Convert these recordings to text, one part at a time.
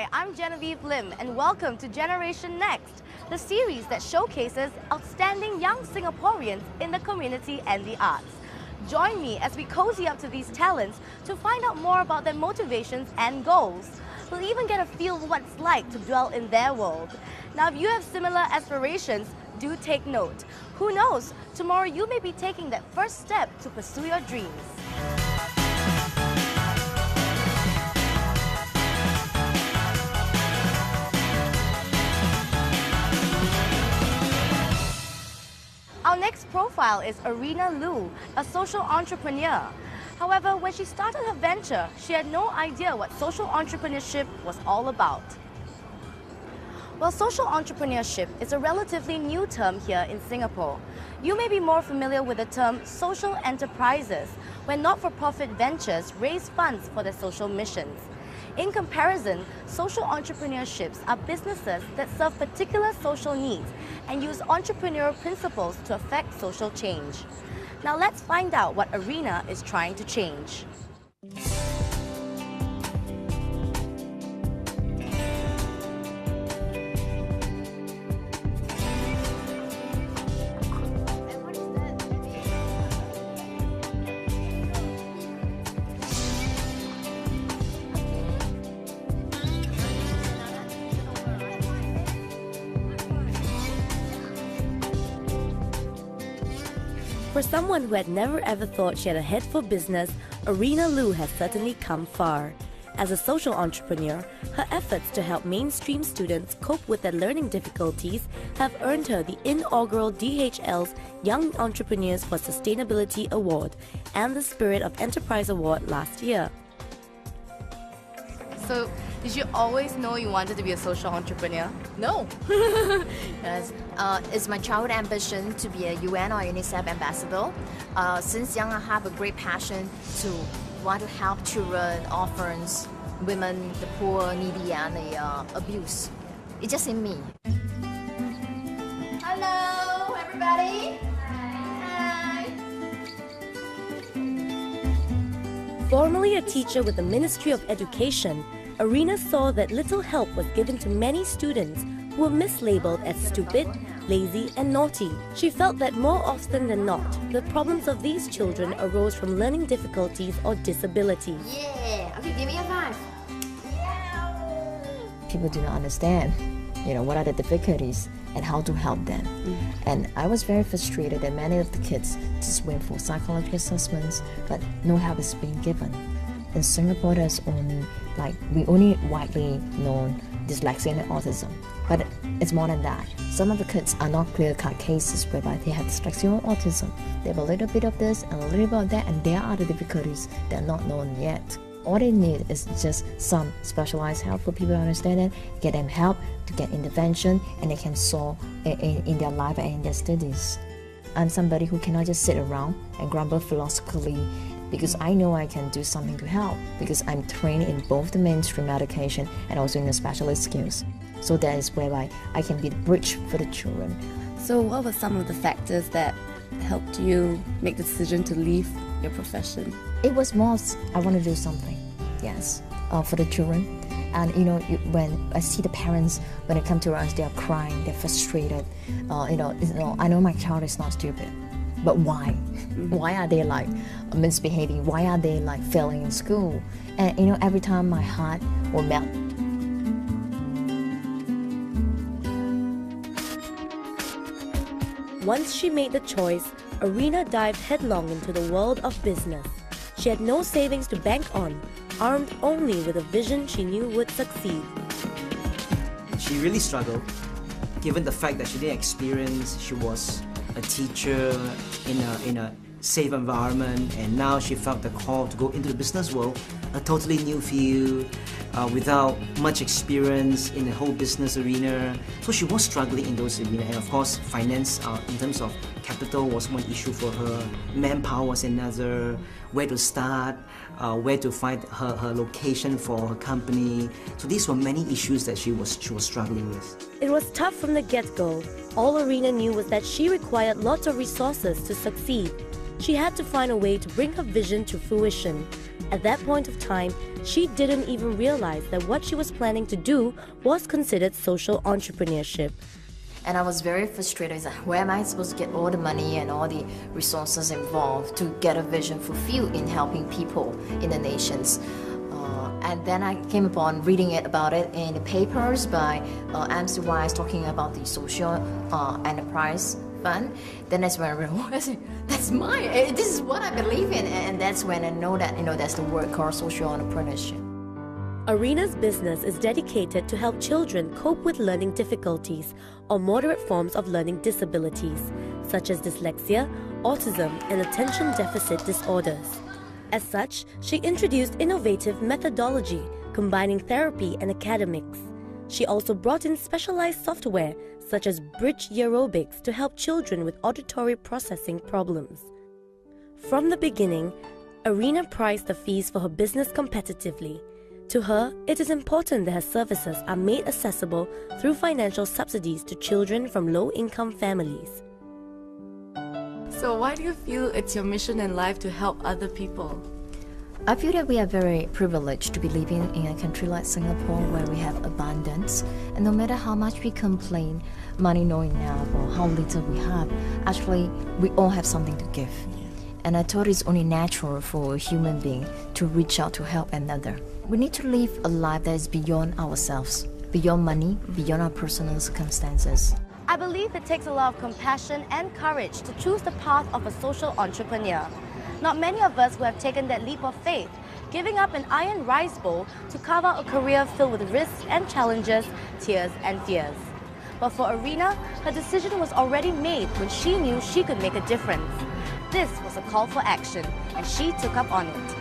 Hi, I'm Genevieve Lim and welcome to Generation Next, the series that showcases outstanding young Singaporeans in the community and the arts. Join me as we cozy up to these talents to find out more about their motivations and goals. We'll even get a feel of what it's like to dwell in their world. Now, if you have similar aspirations, do take note. Who knows, tomorrow you may be taking that first step to pursue your dreams. Our next profile is Arena Lu, a social entrepreneur. However, when she started her venture, she had no idea what social entrepreneurship was all about. Well, social entrepreneurship is a relatively new term here in Singapore. You may be more familiar with the term social enterprises, where not-for-profit ventures raise funds for their social missions. In comparison, social entrepreneurships are businesses that serve particular social needs and use entrepreneurial principles to affect social change. Now let's find out what Arena is trying to change. For someone who had never ever thought she had a head for business, Arena Lu has certainly come far. As a social entrepreneur, her efforts to help mainstream students cope with their learning difficulties have earned her the inaugural DHL's Young Entrepreneurs for Sustainability Award and the Spirit of Enterprise Award last year. So, did you always know you wanted to be a social entrepreneur? No. Yes. It's my childhood ambition to be a UN or UNICEF ambassador. Since young, I have a great passion to want to help children, orphans, women, the poor, needy, and the abused. It's just in me. Hello, everybody. Hi. Formerly a teacher with the Ministry of Education, Arena saw that little help was given to many students who were mislabeled as stupid, lazy and naughty. She felt that more often than not, the problems of these children arose from learning difficulties or disabilities. Yeah. Okay, give me a 5. People do not understand, what are the difficulties and how to help them. And I was very frustrated that many of the kids just went for psychological assessments, but no help is being given. In Singapore, there's we only widely known dyslexia and autism, but it's more than that. Some of the kids are not clear-cut cases whereby they have dyslexia or autism. They have a little bit of this and a little bit of that, and there are the difficulties that are not known yet. All they need is just some specialized help for people to understand it, get them help to get intervention, and they can solve in their life and in their studies. I'm somebody who cannot just sit around and grumble philosophically, because I know I can do something to help, because I'm trained in both the mainstream education and also in the specialist skills. So that is whereby I can be the bridge for the children. So what were some of the factors that helped you make the decision to leave your profession? It was more, I want to do something, yes, for the children. And when I see the parents, when they come to us, they are crying, they're frustrated. I know my child is not stupid, but why? Why are they misbehaving? Why are they failing in school? And every time my heart will melt. Once she made the choice, Arena dived headlong into the world of business. She had no savings to bank on, armed only with a vision she knew would succeed. She really struggled, given the fact that she didn't experience, she was a teacher in a safe environment, and now she felt the call to go into the business world, a totally new field, without much experience in the whole business arena. So she was struggling in those arenas, and of course finance in terms of capital was one issue for her, manpower was another, where to start, where to find her location for her company. So these were many issues that she was struggling with. It was tough from the get-go. All Arena knew was that she required lots of resources to succeed. She had to find a way to bring her vision to fruition. At that point of time, she didn't even realize that what she was planning to do was considered social entrepreneurship. And I was very frustrated. It's like, where am I supposed to get all the money and all the resources involved to get a vision fulfilled in helping people in the nations? And then I came upon reading about it in the papers by MC Wise talking about the social enterprise fund. Then that's when I realized, that's mine. This is what I believe in. And that's when I know that, that's the word called social entrepreneurship. Arena's business is dedicated to help children cope with learning difficulties or moderate forms of learning disabilities, such as dyslexia, autism, and attention deficit disorders. As such, she introduced innovative methodology, combining therapy and academics. She also brought in specialized software, such as Bridge Aerobics, to help children with auditory processing problems. From the beginning, Arena priced the fees for her business competitively. To her, it is important that her services are made accessible through financial subsidies to children from low-income families. So why do you feel it's your mission in life to help other people? I feel that we are very privileged to be living in a country like Singapore where we have abundance, and no matter how much we complain, money not enough or how little we have, actually we all have something to give. And I thought it's only natural for a human being to reach out to help another. We need to live a life that is beyond ourselves, beyond money, beyond our personal circumstances. I believe it takes a lot of compassion and courage to choose the path of a social entrepreneur. Not many of us who have taken that leap of faith, giving up an iron rice bowl to carve out a career filled with risks and challenges, tears and fears. But for Arena, her decision was already made when she knew she could make a difference. This was a call for action, and she took up on it.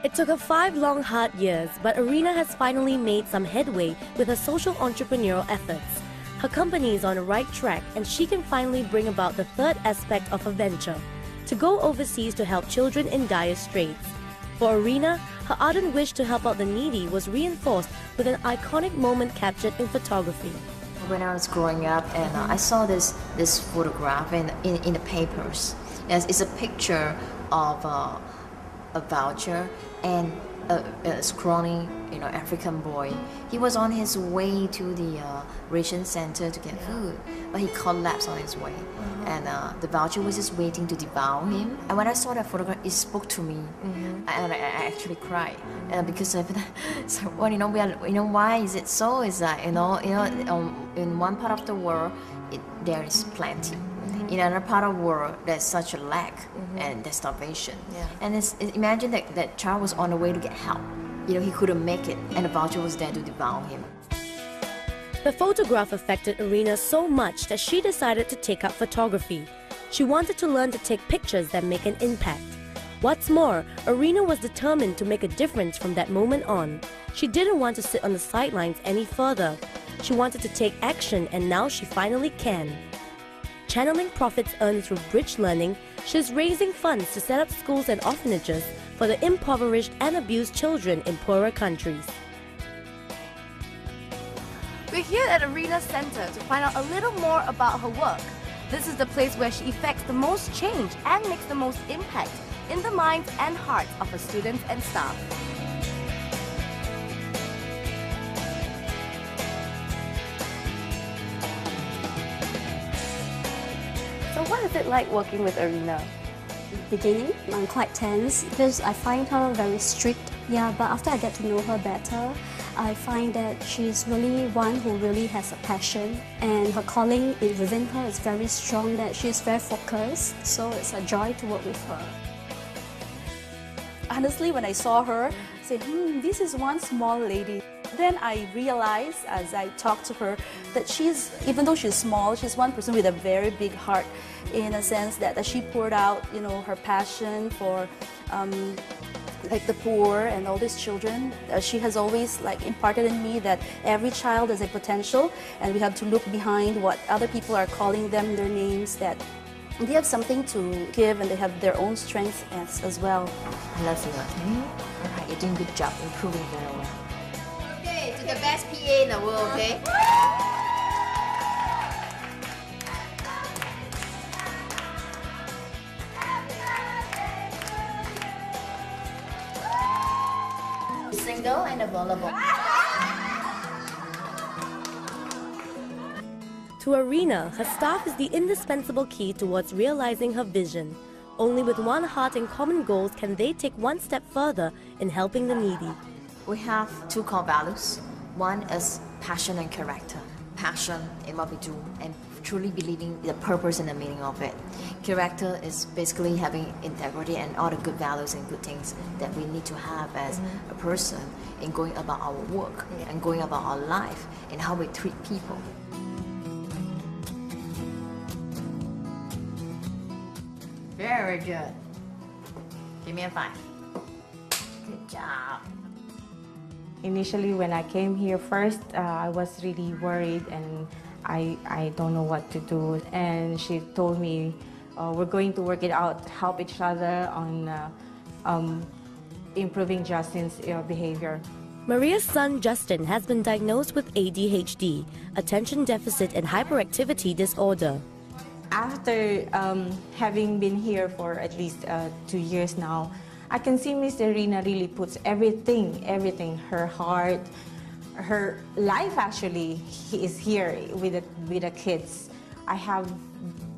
It took her 5 long hard years, but Arena has finally made some headway with her social entrepreneurial efforts. Her company is on the right track, and she can finally bring about the third aspect of her venture, to go overseas to help children in dire straits. For Arena, her ardent wish to help out the needy was reinforced with an iconic moment captured in photography. When I was growing up, and I saw this photograph in the papers. It's a picture of a voucher and a scrawny, African boy. He was on his way to the ration center to get food, but he collapsed on his way, and the voucher was just waiting to devour him. And when I saw that photograph, it spoke to me, and I actually cried, because of that. So, well, why is it so? Is that in one part of the world, there is plenty. In another part of the world, there's such a lack and there's starvation. And imagine that child was on the way to get help. He couldn't make it, and the voucher was there to devour him. The photograph affected Arena so much that she decided to take up photography. She wanted to learn to take pictures that make an impact. What's more, Arena was determined to make a difference from that moment on. She didn't want to sit on the sidelines any further. She wanted to take action, and now she finally can. Channeling profits earned through Bridge Learning, she's raising funds to set up schools and orphanages for the impoverished and abused children in poorer countries. We're here at Arena Center to find out a little more about her work. This is the place where she effects the most change and makes the most impact in the minds and hearts of her students and staff. So what is it like working with Arena? Beginning, I'm quite tense because I find her very strict. Yeah, but after I get to know her better, I find that she's really one who really has a passion, and her calling within her is very strong, that she's very focused, so it's a joy to work with her. Honestly, when I saw her, I said, this is one small lady. Then I realized as I talked to her that even though she's small, she's one person with a very big heart, in a sense that she poured out, her passion for the poor and all these children. She has always imparted in me that every child has a potential, and we have to look behind what other people are calling them, their names, that they have something to give and they have their own strengths as well. I love you, okay? Alright, you're doing a good job, improving very well. Okay, to the best PA in the world, okay? single and available. To Arena, her staff is the indispensable key towards realizing her vision. Only with one heart and common goals can they take one step further in helping the needy. We have two core values. One is passion and character. Passion in what we do and truly believing the purpose and the meaning of it. Character is basically having integrity and all the good values and good things that we need to have as a person in going about our work and going about our life and how we treat people. Very good. Give me a 5. Good job. Initially, when I came here first, I was really worried and I don't know what to do. And she told me, we're going to work it out, help each other on improving Justin's behavior. Maria's son Justin has been diagnosed with ADHD, attention deficit and hyperactivity disorder. After having been here for at least 2 years now, I can see Miss Arena really puts everything, her heart, her life actually is here with the kids. I have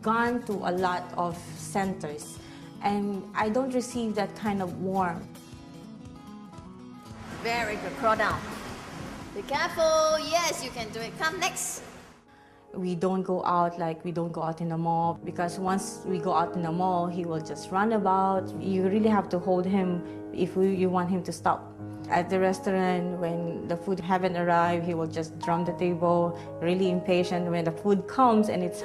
gone to a lot of centers and I don't receive that kind of warmth. Very good. Crawl down. Be careful. Yes, you can do it. Come next. We don't go out in the mall because once we go out in the mall, he will just run about. You really have to hold him if you want him to stop. At the restaurant, when the food haven't arrived, he will just drum the table, really impatient. When the food comes and it's